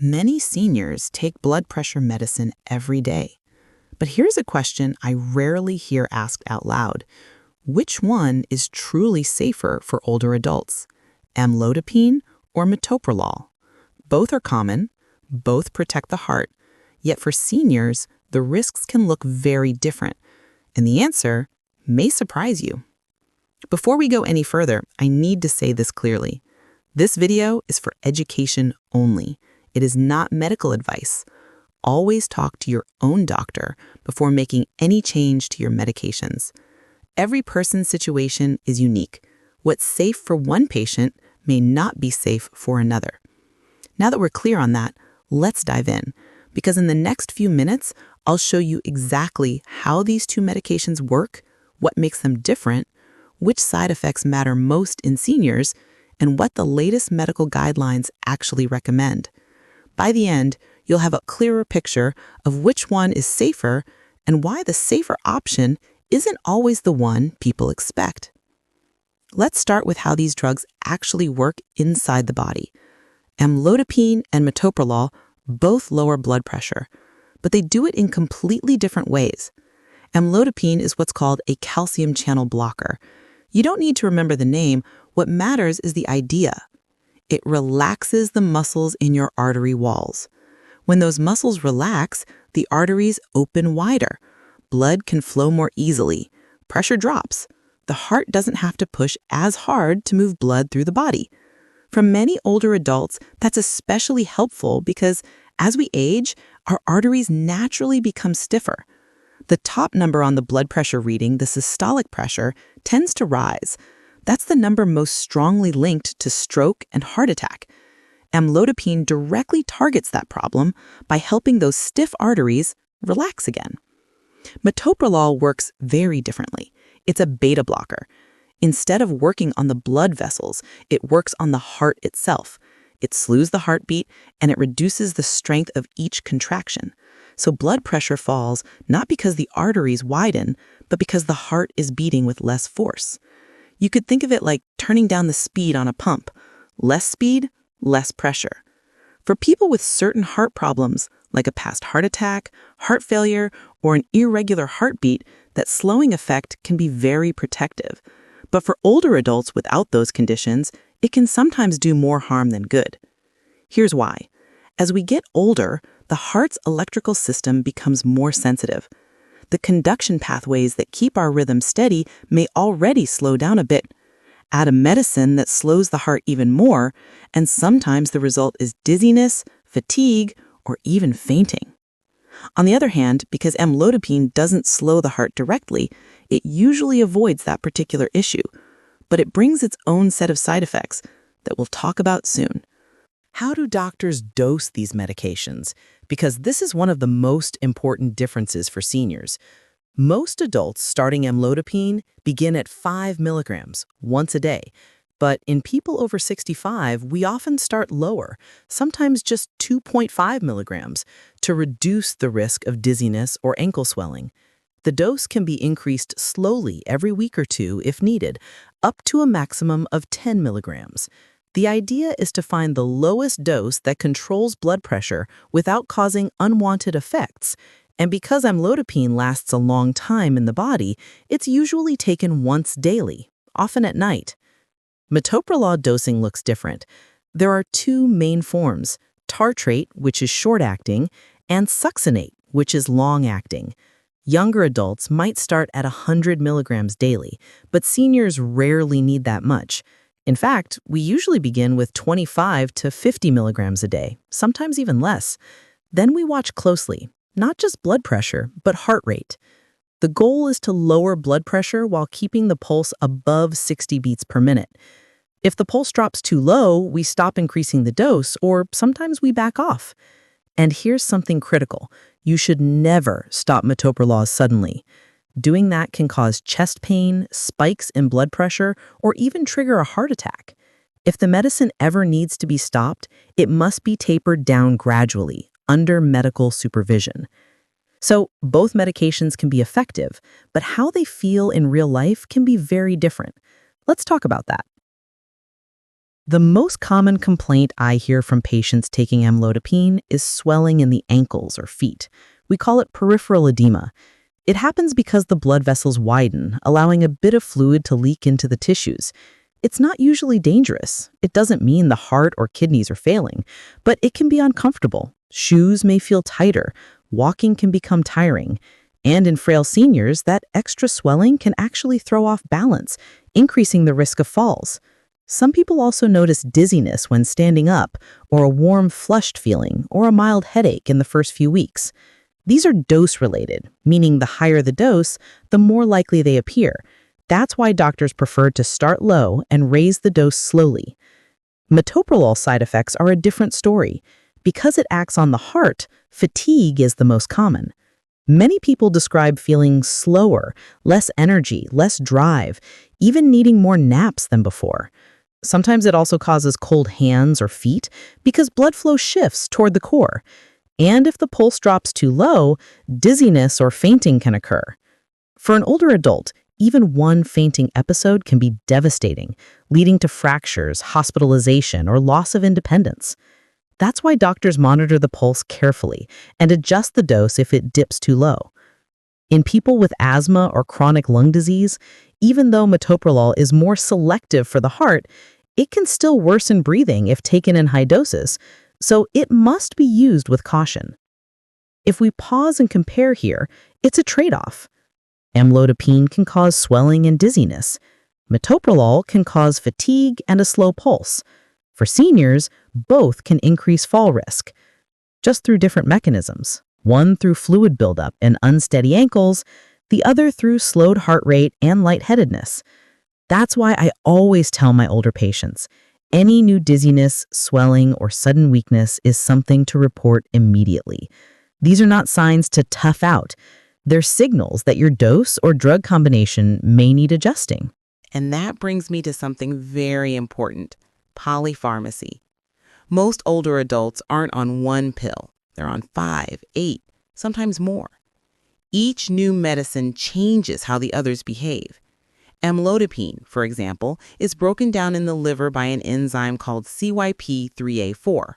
Many seniors take blood pressure medicine every day. But here's a question I rarely hear asked out loud. Which one is truly safer for older adults? Amlodipine or metoprolol? Both are common, both protect the heart, yet for seniors, the risks can look very different. And the answer may surprise you. Before we go any further, I need to say this clearly. This video is for education only. It is not medical advice. Always talk to your own doctor before making any change to your medications. Every person's situation is unique. What's safe for one patient may not be safe for another. Now that we're clear on that, let's dive in, because in the next few minutes, I'll show you exactly how these two medications work, what makes them different, which side effects matter most in seniors, and what the latest medical guidelines actually recommend. By the end, you'll have a clearer picture of which one is safer and why the safer option isn't always the one people expect. Let's start with how these drugs actually work inside the body. Amlodipine and metoprolol both lower blood pressure, but they do it in completely different ways. Amlodipine is what's called a calcium channel blocker. You don't need to remember the name. What matters is the idea. It relaxes the muscles in your artery walls. When those muscles relax, the arteries open wider. Blood can flow more easily. Pressure drops. The heart doesn't have to push as hard to move blood through the body. For many older adults, that's especially helpful because as we age, our arteries naturally become stiffer. The top number on the blood pressure reading, the systolic pressure, tends to rise. That's the number most strongly linked to stroke and heart attack. Amlodipine directly targets that problem by helping those stiff arteries relax again. Metoprolol works very differently. It's a beta blocker. Instead of working on the blood vessels, it works on the heart itself. It slows the heartbeat and it reduces the strength of each contraction. So blood pressure falls not because the arteries widen, but because the heart is beating with less force. You could think of it like turning down the speed on a pump. Less speed, less pressure. For people with certain heart problems, like a past heart attack, heart failure, or an irregular heartbeat, that slowing effect can be very protective. But for older adults without those conditions, it can sometimes do more harm than good. Here's why. As we get older, the heart's electrical system becomes more sensitive. The conduction pathways that keep our rhythm steady may already slow down a bit. Add a medicine that slows the heart even more, and sometimes the result is dizziness, fatigue, or even fainting. On the other hand, because amlodipine doesn't slow the heart directly, it usually avoids that particular issue, but it brings its own set of side effects that we'll talk about soon. How do doctors dose these medications? Because this is one of the most important differences for seniors. Most adults starting amlodipine begin at 5 milligrams once a day. But in people over 65, we often start lower, sometimes just 2.5 milligrams, to reduce the risk of dizziness or ankle swelling. The dose can be increased slowly every week or two if needed, up to a maximum of 10 milligrams. The idea is to find the lowest dose that controls blood pressure without causing unwanted effects. And because amlodipine lasts a long time in the body, it's usually taken once daily, often at night. Metoprolol dosing looks different. There are two main forms, tartrate, which is short-acting, and succinate, which is long-acting. Younger adults might start at 100 milligrams daily, but seniors rarely need that much. In fact, we usually begin with 25 to 50 milligrams a day, sometimes even less. Then we watch closely, not just blood pressure, but heart rate. The goal is to lower blood pressure while keeping the pulse above 60 beats per minute. If the pulse drops too low, we stop increasing the dose, or sometimes we back off. And here's something critical. You should never stop metoprolol suddenly. Doing that can cause chest pain, spikes in blood pressure, or even trigger a heart attack. If the medicine ever needs to be stopped, it must be tapered down gradually, under medical supervision. So both medications can be effective, but how they feel in real life can be very different. Let's talk about that. The most common complaint I hear from patients taking amlodipine is swelling in the ankles or feet. We call it peripheral edema. It happens because the blood vessels widen, allowing a bit of fluid to leak into the tissues. It's not usually dangerous. It doesn't mean the heart or kidneys are failing, but it can be uncomfortable. Shoes may feel tighter. Walking can become tiring. And in frail seniors, that extra swelling can actually throw off balance, increasing the risk of falls. Some people also notice dizziness when standing up, or a warm, flushed feeling, or a mild headache in the first few weeks. These are dose-related, meaning the higher the dose, the more likely they appear. That's why doctors prefer to start low and raise the dose slowly. Metoprolol side effects are a different story. Because it acts on the heart, fatigue is the most common. Many people describe feeling slower, less energy, less drive, even needing more naps than before. Sometimes it also causes cold hands or feet because blood flow shifts toward the core. And if the pulse drops too low, dizziness or fainting can occur. For an older adult, even one fainting episode can be devastating, leading to fractures, hospitalization, or loss of independence. That's why doctors monitor the pulse carefully and adjust the dose if it dips too low. In people with asthma or chronic lung disease, even though metoprolol is more selective for the heart, it can still worsen breathing if taken in high doses, so it must be used with caution. If we pause and compare here, it's a trade-off. Amlodipine can cause swelling and dizziness. Metoprolol can cause fatigue and a slow pulse. For seniors, both can increase fall risk, just through different mechanisms. One through fluid buildup and unsteady ankles, the other through slowed heart rate and lightheadedness. That's why I always tell my older patients, any new dizziness, swelling, or sudden weakness is something to report immediately. These are not signs to tough out. They're signals that your dose or drug combination may need adjusting. And that brings me to something very important, polypharmacy. Most older adults aren't on one pill. They're on 5, 8, sometimes more. Each new medicine changes how the others behave. Amlodipine, for example, is broken down in the liver by an enzyme called CYP3A4.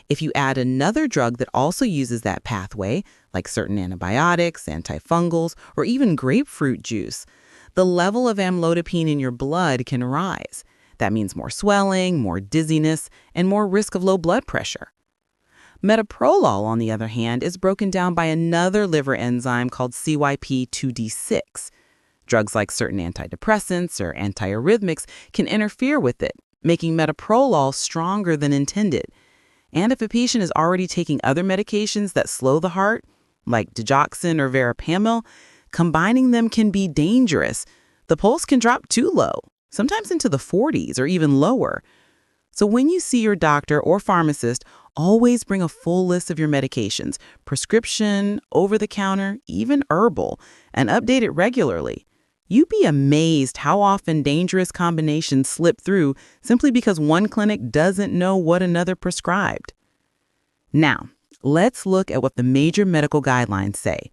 If you add another drug that also uses that pathway, like certain antibiotics, antifungals, or even grapefruit juice, the level of amlodipine in your blood can rise. That means more swelling, more dizziness, and more risk of low blood pressure. Metoprolol, on the other hand, is broken down by another liver enzyme called CYP2D6. Drugs like certain antidepressants or antiarrhythmics can interfere with it, making metoprolol stronger than intended. And if a patient is already taking other medications that slow the heart, like digoxin or verapamil, combining them can be dangerous. The pulse can drop too low, sometimes into the 40s or even lower. So when you see your doctor or pharmacist, always bring a full list of your medications, prescription, over-the-counter, even herbal, and update it regularly. You'd be amazed how often dangerous combinations slip through simply because one clinic doesn't know what another prescribed. Now, let's look at what the major medical guidelines say.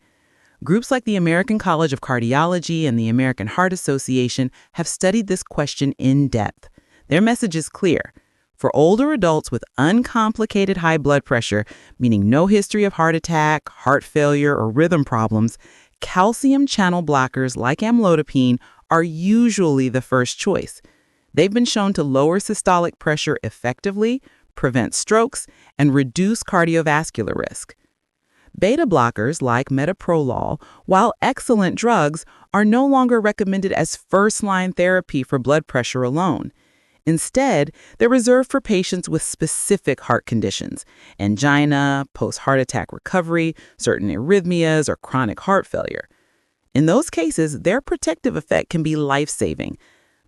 Groups like the American College of Cardiology and the American Heart Association have studied this question in depth. Their message is clear. For older adults with uncomplicated high blood pressure, meaning no history of heart attack, heart failure, or rhythm problems, calcium channel blockers like amlodipine are usually the first choice. They've been shown to lower systolic pressure effectively, prevent strokes, and reduce cardiovascular risk. Beta blockers like metoprolol, while excellent drugs, are no longer recommended as first-line therapy for blood pressure alone. Instead, they're reserved for patients with specific heart conditions, angina, post-heart attack recovery, certain arrhythmias, or chronic heart failure. In those cases, their protective effect can be life-saving.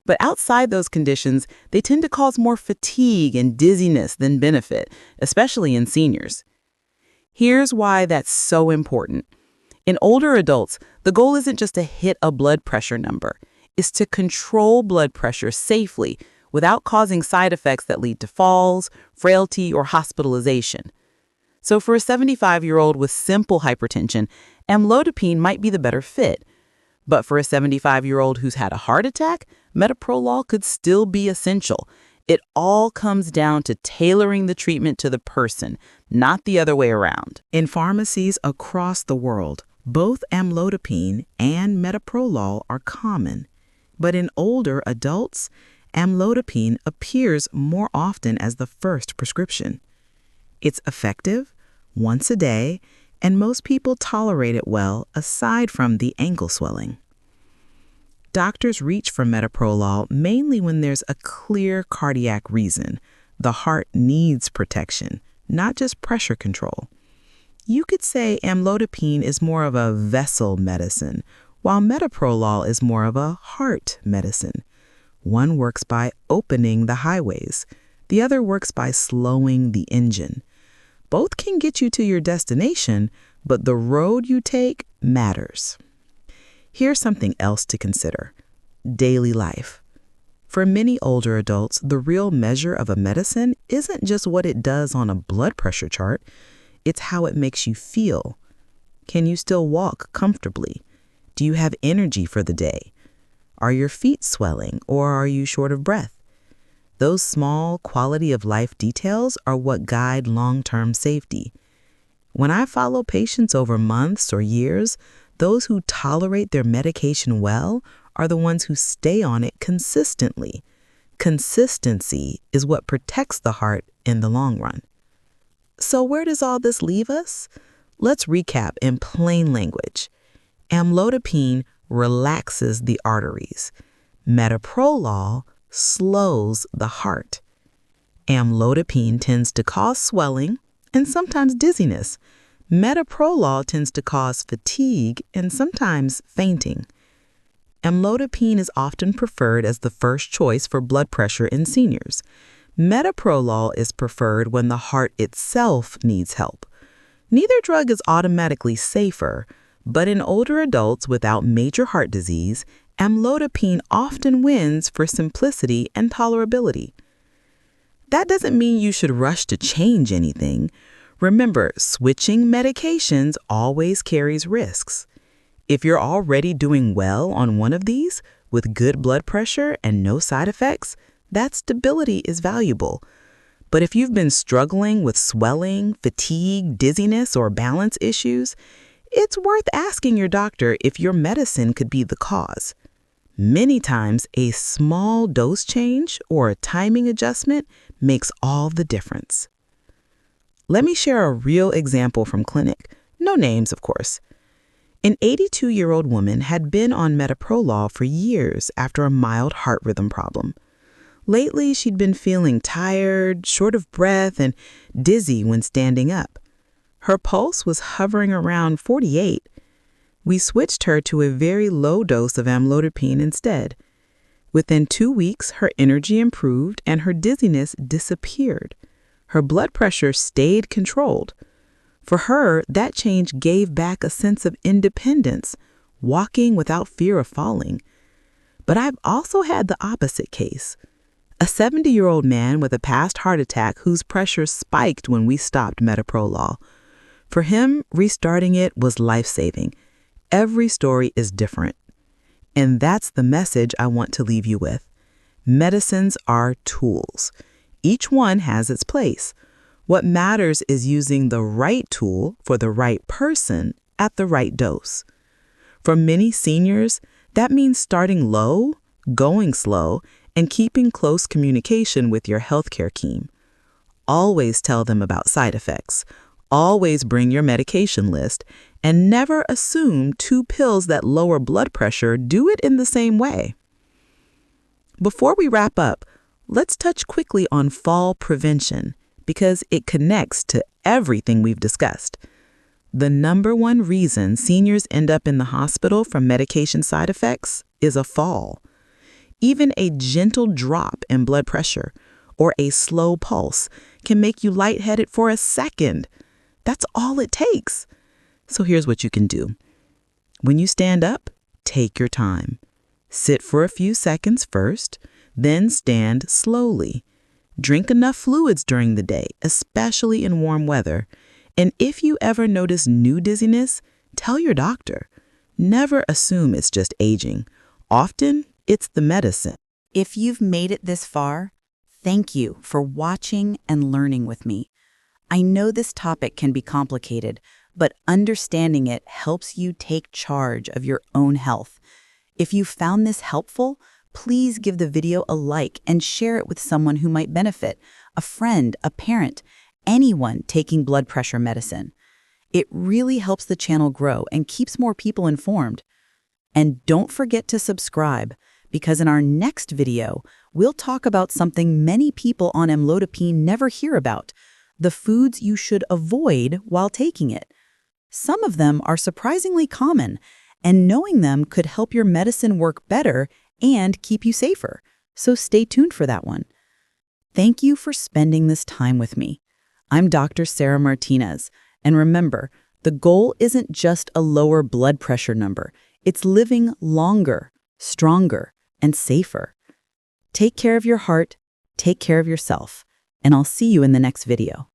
But outside those conditions, they tend to cause more fatigue and dizziness than benefit, especially in seniors. Here's why that's so important. In older adults, the goal isn't just to hit a blood pressure number. It's to control blood pressure safely without causing side effects that lead to falls, frailty, or hospitalization. So for a 75-year-old with simple hypertension, amlodipine might be the better fit. But for a 75-year-old who's had a heart attack, metoprolol could still be essential, It all comes down to tailoring the treatment to the person, not the other way around. In pharmacies across the world, both amlodipine and metoprolol are common. But in older adults, amlodipine appears more often as the first prescription. It's effective, once a day, and most people tolerate it well aside from the ankle swelling. Doctors reach for metoprolol mainly when there's a clear cardiac reason. The heart needs protection, not just pressure control. You could say amlodipine is more of a vessel medicine, while metoprolol is more of a heart medicine. One works by opening the highways. The other works by slowing the engine. Both can get you to your destination, but the road you take matters. Here's something else to consider: daily life. For many older adults, the real measure of a medicine isn't just what it does on a blood pressure chart, it's how it makes you feel. Can you still walk comfortably? Do you have energy for the day? Are your feet swelling or are you short of breath? Those small quality of life details are what guide long-term safety. When I follow patients over months or years, those who tolerate their medication well are the ones who stay on it consistently. Consistency is what protects the heart in the long run. So where does all this leave us? Let's recap in plain language. Amlodipine relaxes the arteries. Metoprolol slows the heart. Amlodipine tends to cause swelling and sometimes dizziness. Metoprolol tends to cause fatigue and sometimes fainting. Amlodipine is often preferred as the first choice for blood pressure in seniors. Metoprolol is preferred when the heart itself needs help. Neither drug is automatically safer, but in older adults without major heart disease, amlodipine often wins for simplicity and tolerability. That doesn't mean you should rush to change anything. Remember, switching medications always carries risks. If you're already doing well on one of these, with good blood pressure and no side effects, that stability is valuable. But if you've been struggling with swelling, fatigue, dizziness, or balance issues, it's worth asking your doctor if your medicine could be the cause. Many times, a small dose change or a timing adjustment makes all the difference. Let me share a real example from clinic. No names, of course. An 82-year-old woman had been on metoprolol for years after a mild heart rhythm problem. Lately, she'd been feeling tired, short of breath, and dizzy when standing up. Her pulse was hovering around 48. We switched her to a very low dose of amlodipine instead. Within 2 weeks, her energy improved and her dizziness disappeared. Her blood pressure stayed controlled. For her, that change gave back a sense of independence, walking without fear of falling. But I've also had the opposite case. A 70-year-old man with a past heart attack whose pressure spiked when we stopped metoprolol. For him, restarting it was life-saving. Every story is different. And that's the message I want to leave you with. Medicines are tools. Each one has its place. What matters is using the right tool for the right person at the right dose. For many seniors, that means starting low, going slow, and keeping close communication with your healthcare team. Always tell them about side effects. Always bring your medication list, and never assume 2 pills that lower blood pressure do it in the same way. Before we wrap up, let's touch quickly on fall prevention because it connects to everything we've discussed. The number one reason seniors end up in the hospital from medication side effects is a fall. Even a gentle drop in blood pressure or a slow pulse can make you lightheaded for a second. That's all it takes. So here's what you can do. When you stand up, take your time. Sit for a few seconds first, then stand slowly. Drink enough fluids during the day, especially in warm weather. And if you ever notice new dizziness, tell your doctor. Never assume it's just aging. Often, it's the medicine. If you've made it this far, Thank you for watching and learning with me. I know this topic can be complicated, but understanding it helps you take charge of your own health. If you found this helpful, please give the video a like and share it with someone who might benefit, a friend, a parent, anyone taking blood pressure medicine. It really helps the channel grow and keeps more people informed. And don't forget to subscribe, because in our next video, we'll talk about something many people on amlodipine never hear about: the foods you should avoid while taking it. Some of them are surprisingly common, and knowing them could help your medicine work better and keep you safer. So stay tuned for that one. Thank you for spending this time with me. I'm Dr. Sarah Martinez, and remember, the goal isn't just a lower blood pressure number. It's living longer, stronger, and safer. Take care of your heart, take care of yourself, and I'll see you in the next video.